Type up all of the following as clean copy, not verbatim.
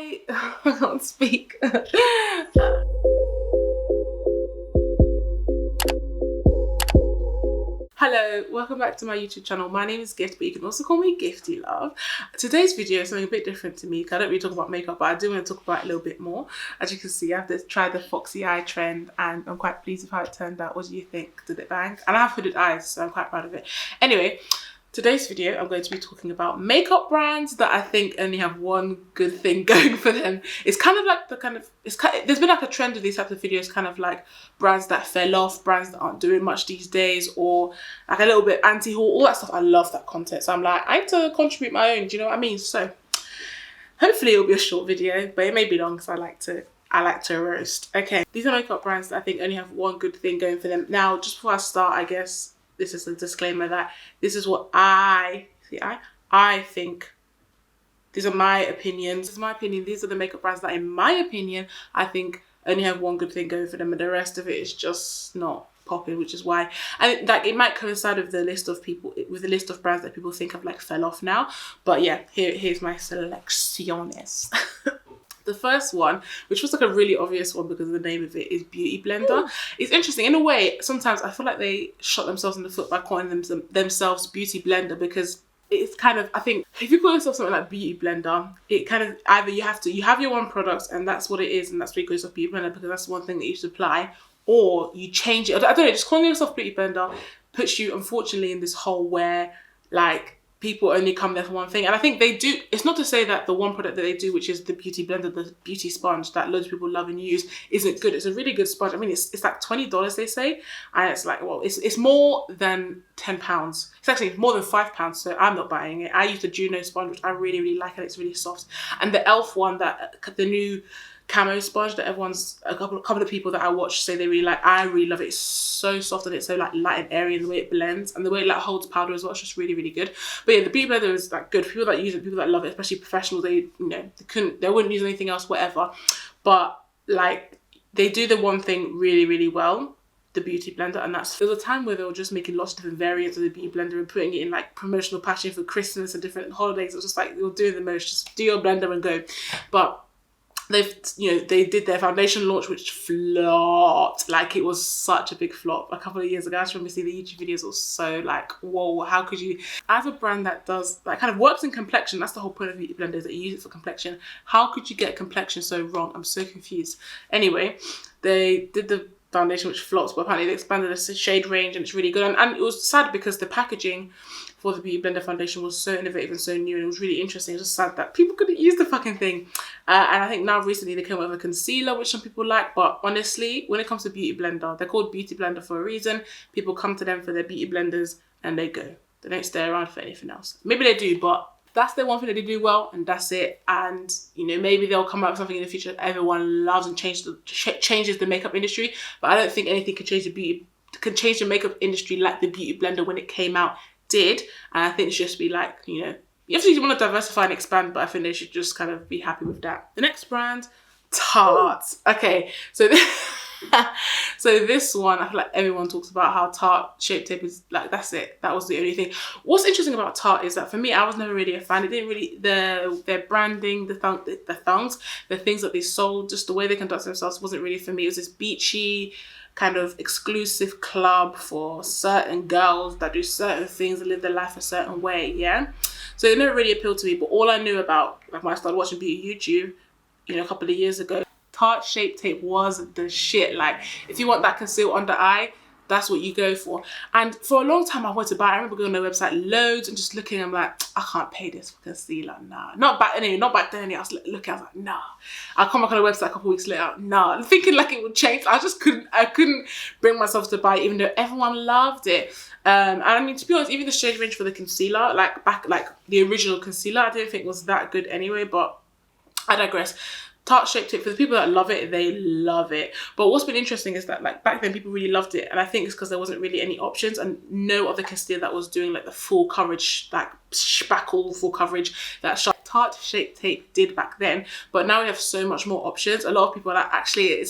I can't speak. Hello, welcome back to my YouTube channel. My name is Gift, but you can also call me Giftee Love. Today's video is something a bit different to me because I don't really talk about makeup, but I do want to talk about it a little bit more. As you can see, I have tried the foxy eye trend and I'm quite pleased with how it turned out. What do you think? Did it bang? And I have hooded eyes, so I'm quite proud of it. Anyway, today's video, I'm going to be talking about makeup brands that I think only have one good thing going for them. It's kind of like there's been like a trend of these types of videos, kind of like brands that fell off, brands that aren't doing much these days, or like a little bit anti-haul, all that stuff. I love that content. So I'm like, I have to contribute my own, do you know what I mean? So hopefully it'll be a short video, but it may be long because I like to roast. Okay, these are makeup brands that I think only have one good thing going for them. Now, just before I start, I guess, this is a disclaimer that this is what I think. These are my opinions. This is my opinion. These are the makeup brands that, in my opinion, I think only have one good thing going for them, and the rest of it is just not popping, which is why. And like, it might coincide with the list of brands that people think have like fell off now. But yeah, here's my selecciones. The first one, which was like a really obvious one because the name of it is Beauty Blender. Ooh. It's interesting. In a way, sometimes I feel like they shot themselves in the foot by calling themselves Beauty Blender, because it's kind of, I think, if you call yourself something like Beauty Blender, it kind of, either you have your one product and that's what it is, and that's where it goes off Beauty Blender because that's the one thing that you supply, or you change it. I don't know, just calling yourself Beauty Blender puts you, unfortunately, in this hole where, like, people only come there for one thing. And I think they do, it's not to say that the one product that they do, which is the Beauty Blender, the beauty sponge that loads of people love and use, isn't good. It's a really good sponge. I mean, it's like $20, they say. And it's like, well, it's more than £10. It's actually more than £5, so I'm not buying it. I use the Juno sponge, which I really, really like, and it's really soft. And the e.l.f. one, the new camo sponge that a couple of people that I watch say they really like. I really love it. It's so soft and it's so like light and airy in the way it blends, and the way it like holds powder as well. It's just really, really good. But yeah, the Beauty Blender is like good for people that use it, people that love it, especially professionals. They wouldn't use anything else, whatever. But like, they do the one thing really, really well, the Beauty Blender, and that's, there was a time where they were just making lots of different variants of the Beauty Blender and putting it in like promotional packaging for Christmas and different holidays. It was just like, they were doing the most, just do your blender and go. But they did their foundation launch, which flopped. Like, it was such a big flop a couple of years ago. I just remember seeing the YouTube videos. It was so like, whoa, how could you, as a brand that does, that kind of works in complexion, that's the whole point of Beauty Blender, is that you use it for complexion. How could you get complexion so wrong? I'm so confused. Anyway, they did the foundation, which flops, but apparently they expanded the shade range and it's really good. And it was sad because the packaging for the Beauty Blender foundation was so innovative and so new, and it was really interesting. It was just sad that people couldn't use the fucking thing. And I think now recently they came up with a concealer, which some people like, but honestly, when it comes to Beauty Blender, they're called Beauty Blender for a reason. People come to them for their beauty blenders and they go. They don't stay around for anything else. Maybe they do, but that's the one thing that they do well, and that's it. And maybe they'll come up with something in the future that everyone loves and changes the makeup industry. But I don't think anything can change the makeup industry like the Beauty Blender when it came out did. And I think it should just be like, you obviously want to diversify and expand, but I think they should just kind of be happy with that. The next brand, Tarte. Okay, so so this one, I feel like everyone talks about how Tarte Shape Tape is like, that's it. That was the only thing. What's interesting about Tarte is that for me, I was never really a fan. It didn't really, their branding, the thongs, the things that they sold, just the way they conduct themselves wasn't really for me. It was this beachy, kind of exclusive club for certain girls that do certain things and live their life a certain way, yeah? So it never really appealed to me, but all I knew about, like when I started watching beauty YouTube, a couple of years ago, Tarte Shape Tape was the shit. Like, if you want that concealed under eye, that's what you go for. And for a long time I wanted to buy it. I remember going on their website loads and just looking, I'm like, I can't pay this for concealer, nah. Not back then, I was looking, I was like, nah. I'll come back on the website a couple of weeks later, nah. Thinking like it would change. I couldn't bring myself to buy it, even though everyone loved it. And I mean, to be honest, even the shade range for the concealer, like the original concealer, I didn't think was that good anyway, but I digress. Tarte Shape Tape, for the people that love it, they love it. But what's been interesting is that like back then people really loved it, and I think it's because there wasn't really any options and no other concealer that was doing like the full coverage, like spackle full coverage that Tarte Shape Tape did back then. But now we have so much more options. A lot of people are like, actually it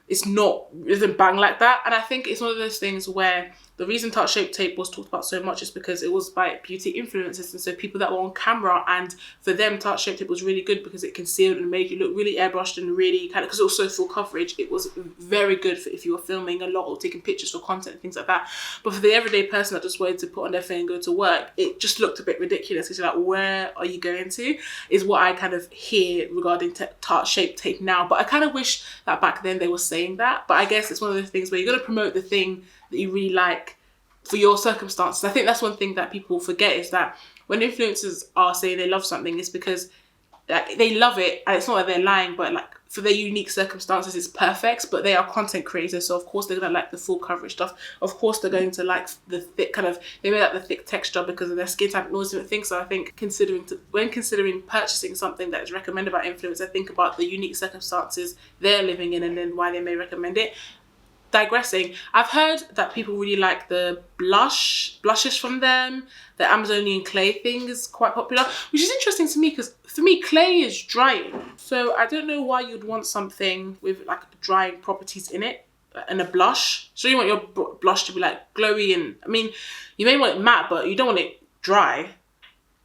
doesn't bang like that. And I think it's one of those things where the reason Tarte Shape Tape was talked about so much is because it was by beauty influencers, and so people that were on camera, and for them Tarte Shape Tape was really good because it concealed and made you look really airbrushed and really kind of, because it was so full coverage, it was very good for if you were filming a lot or taking pictures for content and things like that. But for the everyday person that just wanted to put on their thing and go to work, it just looked a bit ridiculous. It's like, where are you going to, is what I kind of hear regarding Tarte Shape Tape now. But I kind of wish that back then they were saying that. But I guess it's one of those things where you're going to promote the thing that you really like for your circumstances. I think that's one thing that people forget, is that when influencers are saying they love something, it's because like they love it, and it's not that they're lying, but like for their unique circumstances it's perfect. But they are content creators, so of course they're gonna like the full coverage stuff. Of course they're going to like the thick kind of, they may like the thick texture because of their skin type and all these different things. So I think when considering purchasing something that is recommended by influencers, think about the unique circumstances they're living in and then why they may recommend it. Digressing, I've heard that people really like the blushes from them. The Amazonian clay thing is quite popular, which is interesting to me because for me clay is drying, so I don't know why you'd want something with like drying properties in it and a blush. So you want your blush to be like glowy, and I mean you may want it matte but you don't want it dry.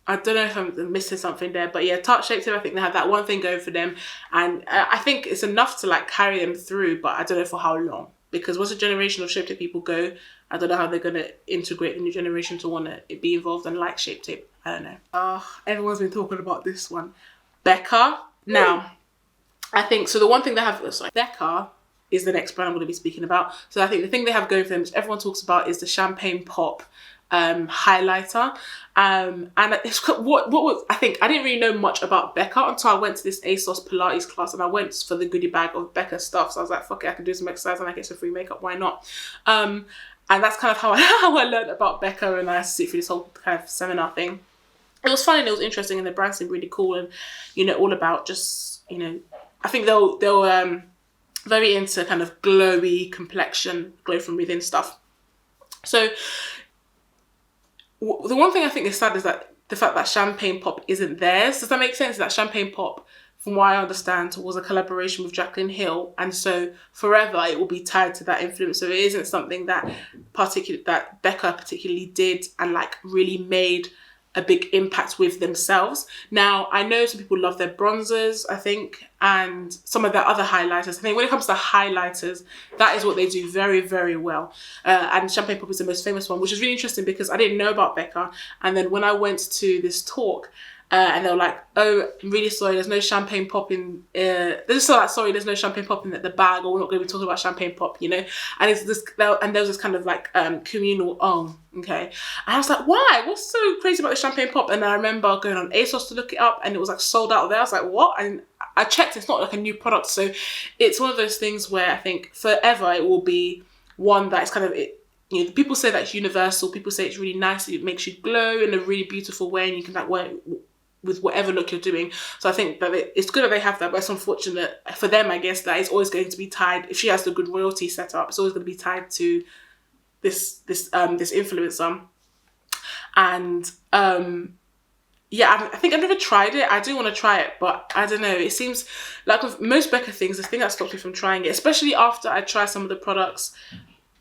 I don't know if I'm missing something there, but yeah, Tarte Shape Tape, I think they have that one thing going for them, and I think it's enough to like carry them through, but I don't know for how long. Because once a generation of Shape Tape people go, I don't know how they're going to integrate the new generation to want to be involved and like Shape Tape. I don't know. Everyone's been talking about this one. Becca. Now, I think, so the one thing they have, Becca is the next brand I'm going to be speaking about. So I think the thing they have going for them, which everyone talks about, is the Champagne Pop highlighter. And it's what was, I think I didn't really know much about Becca until I went to this ASOS Pilates class, and I went for the goodie bag of Becca stuff. So I was like, fuck it, I can do some exercise and I get some free makeup, why not? And that's kind of how I learned about Becca, and I sit through this whole kind of seminar thing. It was fun and it was interesting, and the brand seemed really cool, and you know, all about just, you know, I think they'll very into kind of glowy complexion, glow from within stuff. So the one thing I think is sad is that the fact that Champagne Pop isn't theirs. Does that make sense? That Champagne Pop, from what I understand, was a collaboration with Jacqueline Hill, and so forever it will be tied to that influence. So it isn't something that Becca particularly did and like really made a big impact with themselves. Now, I know some people love their bronzers, I think, and some of their other highlighters. I think when it comes to highlighters, that is what they do very, very well. And Champagne Pop is the most famous one, which is really interesting because I didn't know about Becca. And then when I went to this talk, and they were like, oh, I'm really sorry, there's no Champagne Pop in, they're just so like, sorry, there's no Champagne Pop in the bag, or we're not going to be talking about Champagne Pop, you know? And it's this, and there was this kind of like communal, okay. And I was like, why? What's so crazy about the Champagne Pop? And I remember going on ASOS to look it up, and it was like sold out there. I was like, what? And I checked, it's not like a new product. So it's one of those things where I think forever it will be one that is kind of, you know, people say that it's universal. People say it's really nice, it makes you glow in a really beautiful way, and you can like wear it with whatever look you're doing. So I think that it's good that they have that, but it's unfortunate for them, I guess, that it's always going to be tied, if she has the good royalty set up, it's always going to be tied to this influencer. And yeah, I think I've never tried it. I do want to try it, but I don't know, it seems like with most Becca things, the thing that stops me from trying it, especially after I try some of the products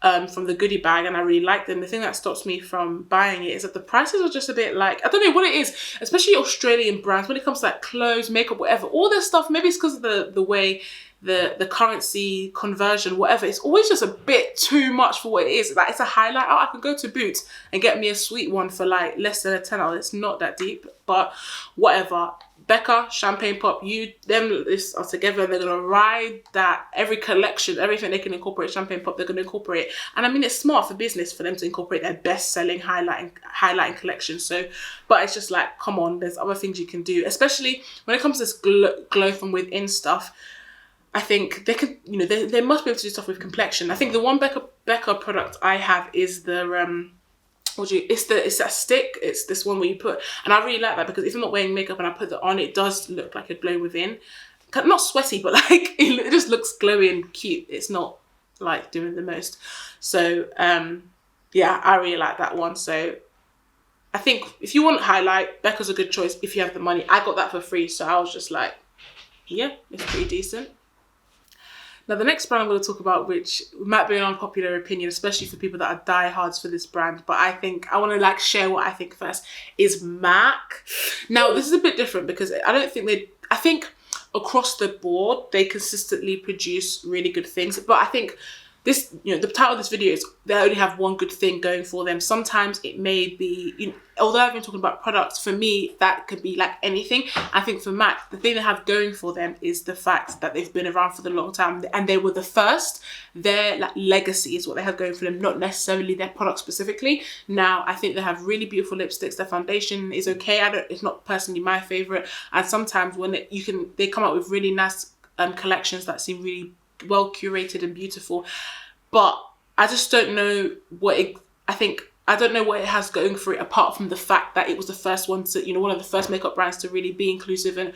from the goodie bag and I really like them, the thing that stops me from buying it is that the prices are just a bit like, I don't know what it is, especially Australian brands, when it comes to like clothes, makeup, whatever, all this stuff, maybe it's because of the way the currency conversion, whatever, it's always just a bit too much for what it is. Like, it's a highlight. I can go to Boots and get me a sweet one for like less than a tenner. It's not that deep, but whatever. Becca, Champagne Pop, this are together, and they're gonna ride that. Every collection, everything they can incorporate Champagne Pop, they're gonna incorporate. And I mean, it's smart for business for them to incorporate their best-selling highlighting collection. So, but it's just like, come on, there's other things you can do, especially when it comes to this glow from within stuff. I think they could, you know, they must be able to do stuff with complexion. I think the one Becca product I have is the it's that stick. It's this one where you put, and I really like that because if I'm not wearing makeup and I put that on, it does look like a glow within. Not sweaty, but like it just looks glowy and cute. It's not like doing the most. So yeah, I really like that one. So I think if you want highlight, Becca's a good choice if you have the money. I got that for free, so I was just like, yeah, it's pretty decent. Now, the next brand I'm going to talk about, which might be an unpopular opinion, especially for people that are diehards for this brand, but I think I want to like share what I think first, is MAC. Now, this is a bit different because I think across the board, they consistently produce really good things, but I think this, the title of this video is they only have one good thing going for them. Sometimes it may be, although I've been talking about products, for me, that could be like anything. I think for MAC, the thing they have going for them is the fact that they've been around for the long time and they were the first. Their like legacy is what they have going for them, not necessarily their product specifically. Now, I think they have really beautiful lipsticks. Their foundation is okay. It's not personally my favorite. And sometimes when they come out with really nice collections that seem really well curated and beautiful, but I just don't know I don't know what it has going for it, apart from the fact that it was the first one to, one of the first makeup brands to really be inclusive and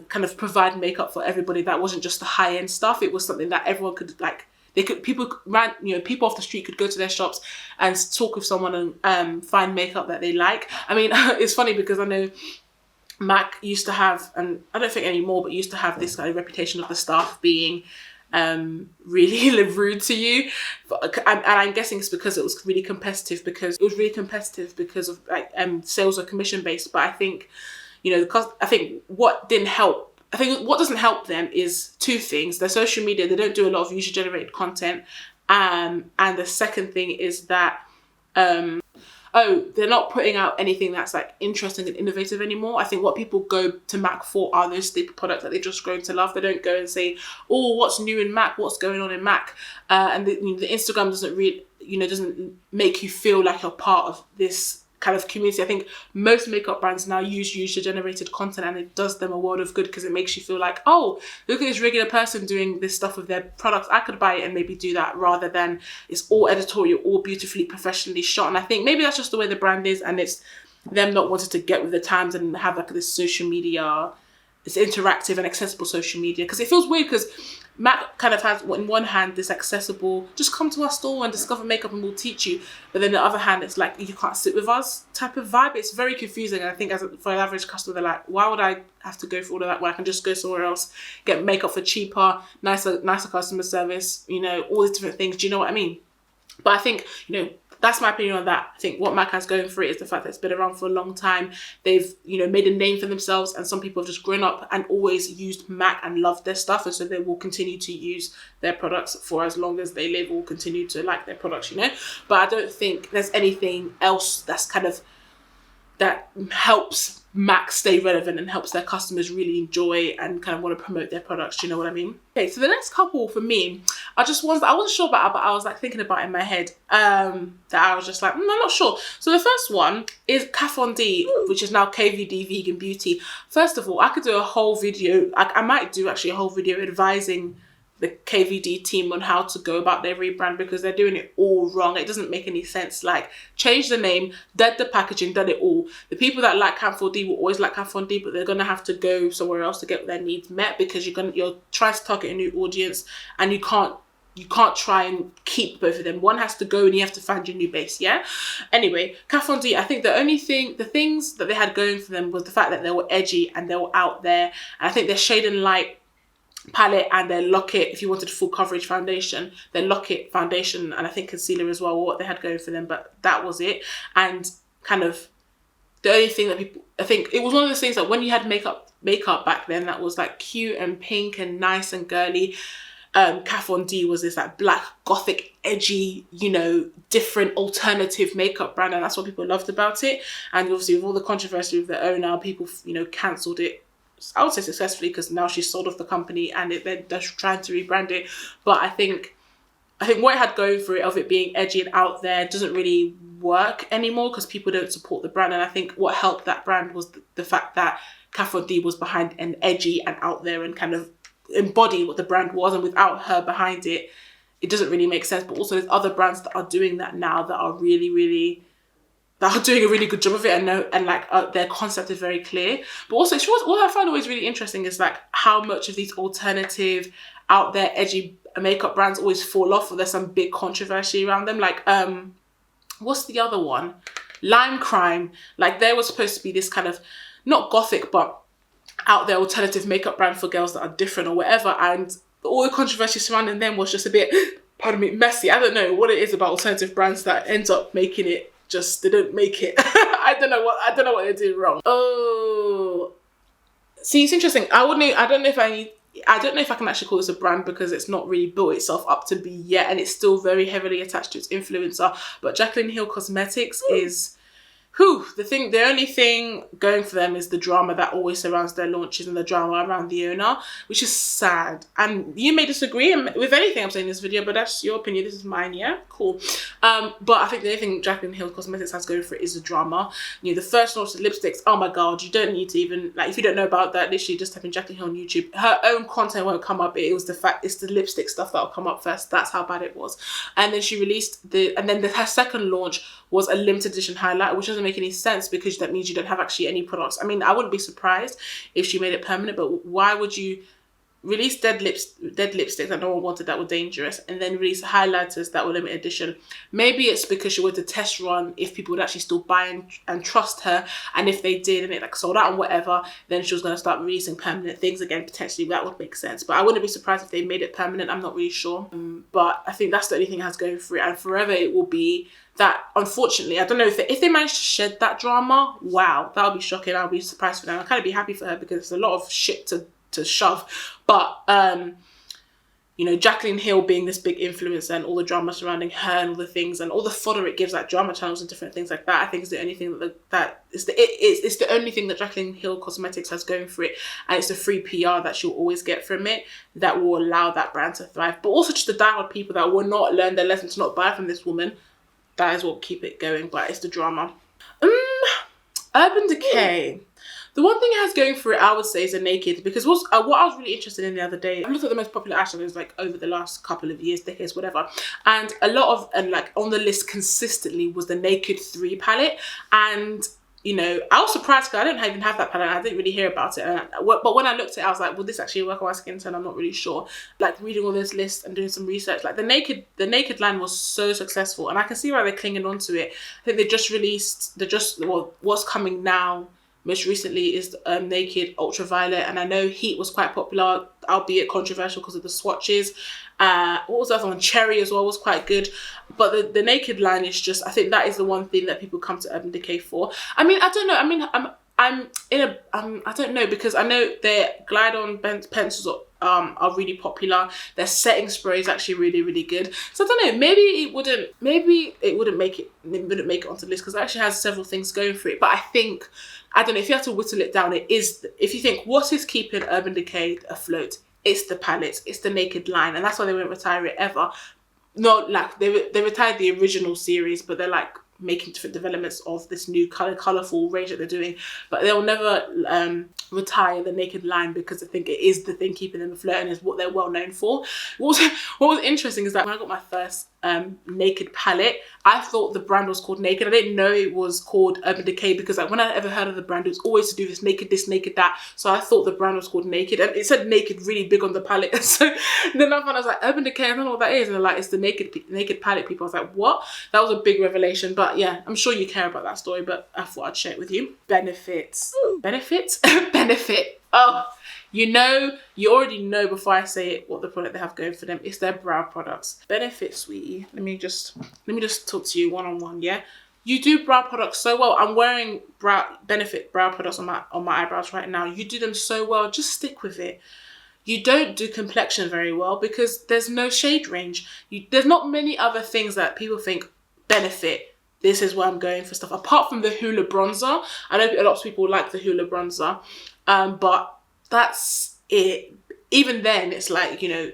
kind of provide makeup for everybody. That wasn't just the high end stuff. It was something that everyone could like. People off the street could go to their shops and talk with someone and find makeup that they like. I mean, it's funny because I know MAC used to have, and I don't think anymore, but used to have this kind of reputation of the staff being really rude to you, and I'm guessing it's because it was really competitive because of like sales or commission based. But I think what doesn't help them is two things: their social media. They don't do a lot of user generated content, and the second thing is that they're not putting out anything that's like interesting and innovative anymore. I think what people go to MAC for are those staple products that they've just grown to love. They don't go and say, oh, what's new in MAC? What's going on in MAC? And the Instagram doesn't make you feel like you're part of this kind of community. I think most makeup brands now use user generated content, and it does them a world of good because it makes you feel like, oh, look at this regular person doing this stuff with their products. I could buy it and maybe do that, rather than it's all editorial, all beautifully professionally shot. And I think maybe that's just the way the brand is, and it's them not wanting to get with the times and have like this social media, this interactive and accessible social media, because it feels weird because MAC kind of has, on one hand, this accessible, just come to our store and discover makeup and we'll teach you. But then the other hand, it's like, you can't sit with us type of vibe. It's very confusing. And I think for an average customer, they're like, why would I have to go through all of that when I can just go somewhere else, get makeup for cheaper, nicer customer service, all these different things. Do you know what I mean? But I think, that's my opinion on that. I think what MAC has going for it is the fact that it's been around for a long time. They've, made a name for themselves, and some people have just grown up and always used MAC and loved their stuff. And so they will continue to use their products for as long as they live, will continue to like their products, But I don't think there's anything else that's that helps MAC stay relevant and helps their customers really enjoy and kind of want to promote their products. Do you know what I mean? Okay, so the next couple for me are just ones that I wasn't sure about, but I was like thinking about in my head, that I was just like, I'm not sure. So the first one is Kat D, which is now KVD Vegan Beauty. First of all, I could do a whole video, I might do actually a whole video advising the KVD team on how to go about their rebrand, because they're doing it all wrong. It doesn't make any sense. Like, change the name, dead the packaging, done it all. The people that like Kat D will always like Kat D, but they're gonna have to go somewhere else to get their needs met, because you're trying to target a new audience, and you can't try and keep both of them. One has to go and you have to find your new base, yeah? Anyway, Kat D, I think the things that they had going for them was the fact that they were edgy and they were out there. And I think their Shade and Light palette and their Lock-It, if you wanted full coverage foundation, their Lock-It foundation, and I think concealer as well, what they had going for them, but that was it. And kind of the only thing that I think it was one of those things that when you had makeup back then that was like cute and pink and nice and girly, Kat D was this like black, gothic, edgy, different alternative makeup brand, and that's what people loved about it. And obviously with all the controversy with the owner, people, cancelled it, I would say successfully, because now she's sold off the company and they're trying to rebrand it. But I think what it had going for it, of it being edgy and out there, doesn't really work anymore because people don't support the brand. And I think what helped that brand was the fact that Kat D was behind an edgy and out there and kind of embody what the brand was, and without her behind it, it doesn't really make sense. But also there's other brands that are doing that now that are really that are doing a really good job of it, and their concept is very clear. But also what I find always really interesting is like how much of these alternative, out there, edgy makeup brands always fall off, or there's some big controversy around them. Like what's the other one? Lime Crime. Like, there was supposed to be this kind of not gothic but out there alternative makeup brand for girls that are different or whatever, and all the controversy surrounding them was just a bit, pardon me, messy. I don't know what it is about alternative brands that ends up making it just, they don't make it. I don't know what they're doing wrong. Oh, see, it's interesting. I don't know if I can actually call this a brand because it's not really built itself up to be yet, and it's still very heavily attached to its influencer. But Jacqueline Cosmetics is, the only thing going for them is the drama that always surrounds their launches and the drama around the owner, which is sad. And you may disagree with anything I'm saying in this video, but that's your opinion. This is mine, yeah? Cool. But I think the only thing Jacqueline Cosmetics has going for it is the drama. You know, the first launch of lipsticks, oh my God, you don't need to even, like, if you don't know about that, literally just type in Jacqueline Hill on YouTube. Her own content won't come up. It's the lipstick stuff that'll come up first. That's how bad it was. And then she released her second launch was a limited edition highlight, which doesn't make any sense because that means you don't have actually any products. I mean, I wouldn't be surprised if she made it permanent, but why would you release dead lipsticks that no one wanted, that were dangerous, and then release highlighters that were limited edition? Maybe it's because she wanted to test run if people would actually still buy and trust her, and if they did and it like sold out and whatever, then she was going to start releasing permanent things again. Potentially that would make sense, but I wouldn't be surprised if they made it permanent. I'm not really sure, but I think that's the only thing it has going for it, and forever it will be that. Unfortunately, I don't know if they manage to shed that drama, wow, that would be shocking. I'll be surprised for them. I'll kind of be happy for her because it's a lot of shit to shove. But you know, Jacqueline Hill being this big influencer and all the drama surrounding her and all the things and all the fodder it gives, like drama channels and different things like that, I think is the only thing it's the only thing that Jacqueline Hill Cosmetics has going for it, and it's the free PR that she'll always get from it that will allow that brand to thrive. But also just the diehard people that will not learn their lesson to not buy from this woman, that is what will keep it going. But it's the drama. Urban Decay. The one thing it has going for it, I would say, is a naked, because what I was really interested in the other day, I looked at the most popular eyeshadows like over the last couple of years, decades, whatever, and a lot of, and like on the list consistently was the Naked 3 palette. And you know, I was surprised because I didn't even have that palette. I didn't really hear about it. But when I looked at it, I was like, will this actually work on my skin tone? I'm not really sure. Like reading all this list and doing some research, like the naked line was so successful, and I can see why they're clinging onto it. I think they just released, what's coming now most recently is Naked Ultraviolet, and I know Heat was quite popular, albeit controversial because of the swatches. What was the other one? Cherry as well was quite good. But the Naked line is just, I think that is the one thing that people come to Urban Decay for. I mean, I don't know. I mean, I don't know, because I know their Glide On pencils are really popular. Their setting spray is actually really, really good. So I don't know, maybe it wouldn't make it onto the list because it actually has several things going for it. But I don't know, if you have to whittle it down, if you think what is keeping Urban Decay afloat, it's the palettes, it's the Naked line, and that's why they won't retire it ever. No, like they retired the original series, but they're like making different developments of this new colourful range that they're doing, but they'll never retire the Naked line because I think it is the thing keeping them afloat and is what they're well known for. What was interesting is that when I got my first Naked palette, I thought the brand was called Naked. I didn't know it was called Urban Decay because like when I ever heard of the brand, it was always to do this, naked that. So I thought the brand was called Naked, and it said Naked really big on the palette. So then I was like, Urban Decay, I don't know what that is, and they're like, it's the Naked palette people. I was like, what? That was a big revelation. But yeah, I'm sure you care about that story, but I thought I'd share it with you. Benefits. Benefit. Oh, you already know before I say it what the product they have going for them. It's their brow products. Benefit, sweetie. Let me just talk to you one-on-one, yeah? You do brow products so well. I'm wearing Benefit brow products on my eyebrows right now. You do them so well. Just stick with it. You don't do complexion very well because there's no shade range. There's not many other things that people think, Benefit, this is where I'm going for stuff. Apart from the Hoola bronzer. I know a lot of people like the Hoola bronzer. But that's it. Even then, it's like, you know,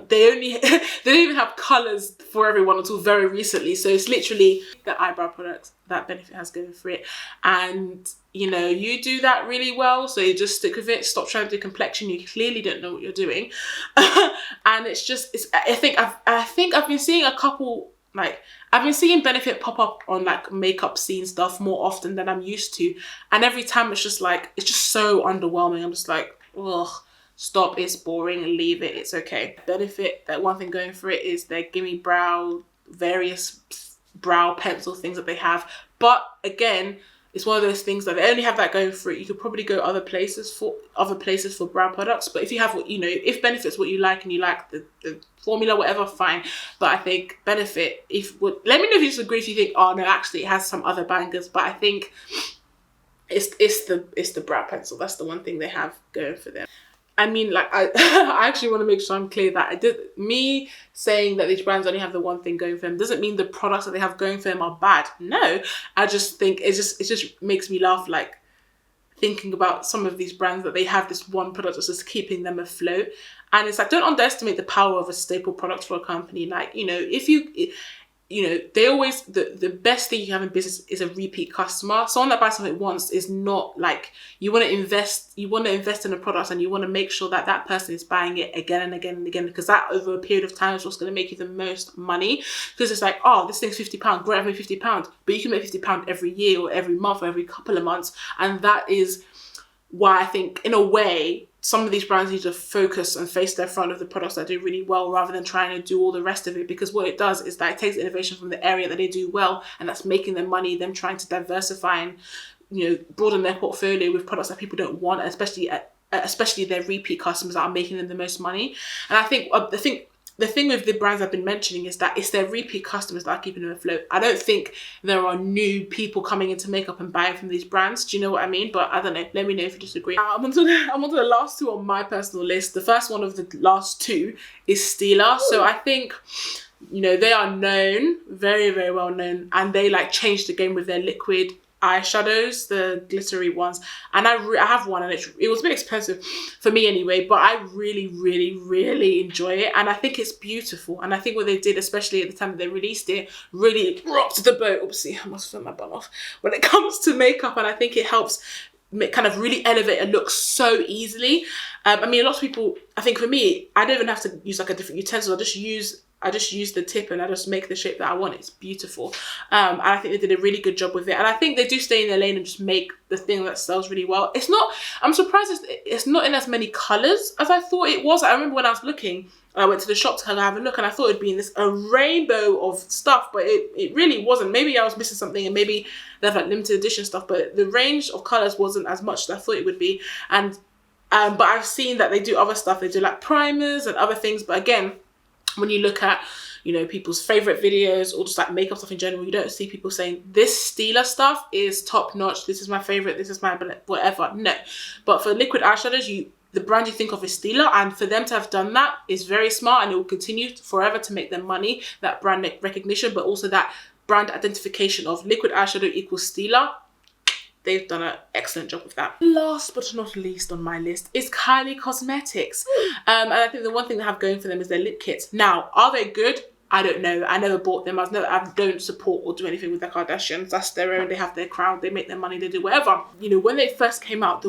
they don't even have colours for everyone until very recently. So it's literally the eyebrow products that Benefit has going for it. And, you know, you do that really well. So you just stick with it. Stop trying to do complexion. You clearly don't know what you're doing. And it's just, I think I've been seeing a couple, like, I've been seeing Benefit pop up on like makeup scene stuff more often than I'm used to. And every time it's just like, it's just so underwhelming. I'm just like, ugh, stop, it's boring, leave it, it's okay. Benefit, that one thing going for it is their Gimme Brow, various brow pencil things that they have. But again, it's one of those things that they only have that going for it. You could probably go other places for brow products, but if you have what, you know, if Benefit's what you like and you like the formula, whatever, fine. But I think Benefit, let me know if you disagree, if you think, oh no, actually it has some other bangers, but I think it's the brow pencil. That's the one thing they have going for them. I mean, like, I actually want to make sure I'm clear that me saying that these brands only have the one thing going for them doesn't mean the products that they have going for them are bad. No, I just think it just makes me laugh, like, thinking about some of these brands that they have this one product that's just keeping them afloat. And it's like, don't underestimate the power of a staple product for a company. Like, you know, they always, the best thing you have in business is a repeat customer. Someone that buys something once is not like, you want to invest in a product and you want to make sure that that person is buying it again and again and again, because that over a period of time is what's going to make you the most money. Because it's like, oh, this thing's £50, great, I've made £50, but you can make £50 every year or every month or every couple of months. And that is why I think, in a way, some of these brands need to focus and face their front of the products that do really well, rather than trying to do all the rest of it. Because what it does is that it takes innovation from the area that they do well, and that's making them money, them trying to diversify and, you know, broaden their portfolio with products that people don't want, especially their repeat customers that are making them the most money. And I think the thing with the brands I've been mentioning is that it's their repeat customers that are keeping them afloat. I don't think there are new people coming into makeup and buying from these brands. Do you know what I mean? But I don't know. Let me know if you disagree. I'm on to the last two on my personal list. The first one of the last two is Stila. So I think, you know, they are known, very, very well known, and they like changed the game with their liquid eyeshadows, the glittery ones, and I have one, and it was a bit expensive for me anyway, but I really, really, really enjoy it, and I think it's beautiful. And I think what they did, especially at the time that they released it, really rocked the boat. Oopsie, I must fill my bun off when it comes to makeup, and I think it helps kind of really elevate a look so easily. I mean, a lot of people, I think for me, I don't even have to use like a different utensil. I just use the tip and I just make the shape that I want. It's beautiful. And I think they did a really good job with it. And I think they do stay in their lane and just make the thing that sells really well. I'm surprised it's not in as many colours as I thought it was. I remember when I was looking, I went to the shop to have a look, and I thought it'd be in a rainbow of stuff, but it really wasn't. Maybe I was missing something, and maybe they have like limited edition stuff, but the range of colours wasn't as much as I thought it would be. And but I've seen that they do other stuff. They do like primers and other things. But again, when you look at, you know, people's favourite videos or just like makeup stuff in general, you don't see people saying this Stila stuff is top notch, this is my favourite, this is my whatever. No. But for liquid eyeshadows, the brand you think of is Stila, and for them to have done that is very smart, and it will continue forever to make them money, that brand recognition, but also that brand identification of liquid eyeshadow equals Stila. They've done an excellent job with that. Last but not least on my list is Kylie Cosmetics. And I think the one thing they have going for them is their lip kits. Now, are they good? I don't know. I never bought them. I don't support or do anything with the Kardashians. That's their own. They have their crowd. They make their money. They do whatever. You know, when they first came out,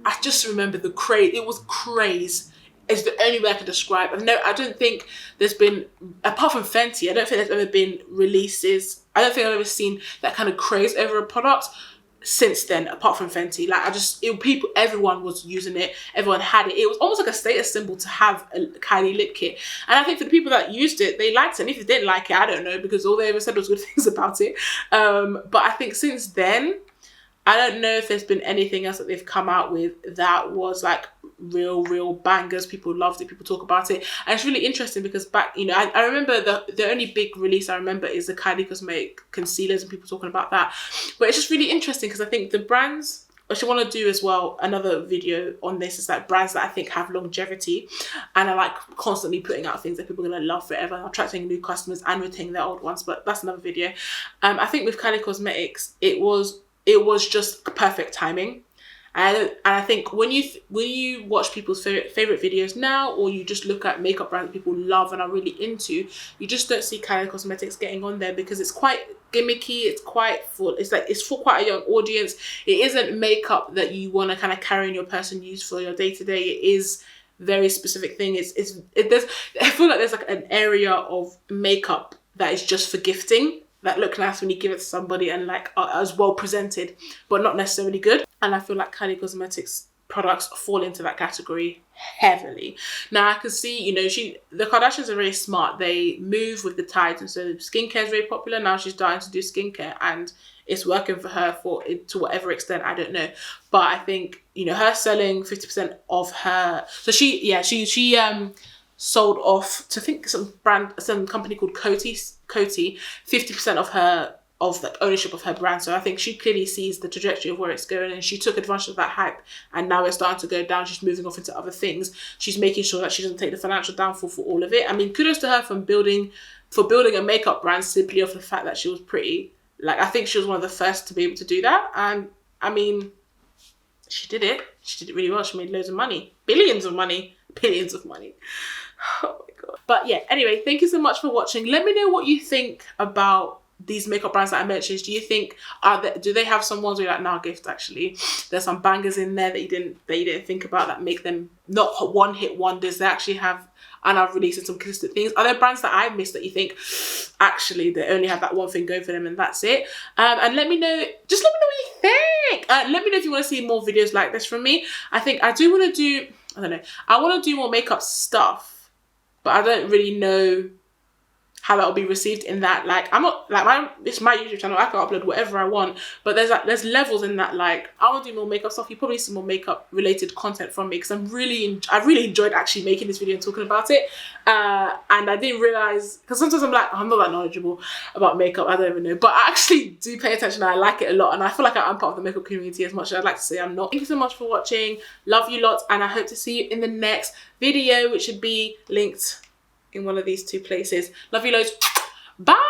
I just remember the craze. It was craze. It's the only way I can describe. I don't think there's been, apart from Fenty, I don't think there's ever been releases. I don't think I've ever seen that kind of craze over a product since then, apart from Fenty. Like, everyone was using it, everyone had it. It was almost like a status symbol to have a Kylie lip kit. And I think for the people that used it, they liked it. And if they didn't like it, I don't know, because all they ever said was good things about it. But I think since then, I don't know if there's been anything else that they've come out with that was like real bangers. People loved it, people talk about it, and it's really interesting because back, you know, I remember the only big release I remember is the Kylie Cosmetics concealers, and people talking about that. But it's just really interesting because I think the brands, I should want to do as well another video on this, is like brands that I think have longevity and are like constantly putting out things that people are going to love forever and attracting new customers and retaining their old ones, but that's another video. I think with Kylie Cosmetics, it was just perfect timing. And I think when you watch people's favorite videos now, or you just look at makeup brands that people love and are really into, you just don't see Kylie Cosmetics getting on there because it's quite gimmicky, it's quite full, it's for quite a young audience. It isn't makeup that you want to kind of carry in your purse and use for your day-to-day. It is very specific thing. I feel like there's like an area of makeup that is just for gifting, that look nice when you give it to somebody and like are as well presented, but not necessarily good. And I feel like Kylie Cosmetics products fall into that category heavily. Now I can see, you know, the Kardashians are very smart. They move with the tides, and so skincare is very popular. Now she's starting to do skincare, and it's working for her to whatever extent, I don't know. But I think, you know, her selling 50% of her, so she sold off to, I think, some company called Coty 50% of the ownership of her brand. So I think she clearly sees the trajectory of where it's going, and she took advantage of that hype, and now it's starting to go down. She's moving off into other things. She's making sure that she doesn't take the financial downfall for all of it. I mean, kudos to her for building a makeup brand simply off the fact that she was pretty. Like, I think she was one of the first to be able to do that, and I mean, she did it really well. She made loads of money, billions of money. Oh my god. But yeah, anyway, thank you so much for watching. Let me know what you think about these makeup brands that I mentioned. Do you think do they have some ones where you're like, nah, Gift, actually there's some bangers in there that you didn't think about that make them not one hit wonders? They actually have, and I've released some consistent things. Are there brands that I missed that you think actually they only have that one thing going for them and that's it? And let me know what you think. Let me know if you want to see more videos like this from me. I think I do want to do, I don't know, I want to do more makeup stuff, but I don't really know how that will be received in that, like, I'm not, like, it's my YouTube channel, I can upload whatever I want, but there's levels in that. Like, I want to do more makeup stuff. You probably see more makeup related content from me, because I really enjoyed actually making this video and talking about it, and I didn't realize, because sometimes I'm like, I'm not that knowledgeable about makeup, I don't even know, but I actually do pay attention and I like it a lot, and I feel like I'm part of the makeup community as much as I'd like to say I'm not. Thank you so much for watching. Love you lots, and I hope to see you in the next video, which should be linked in one of these two places. Love you loads. Bye.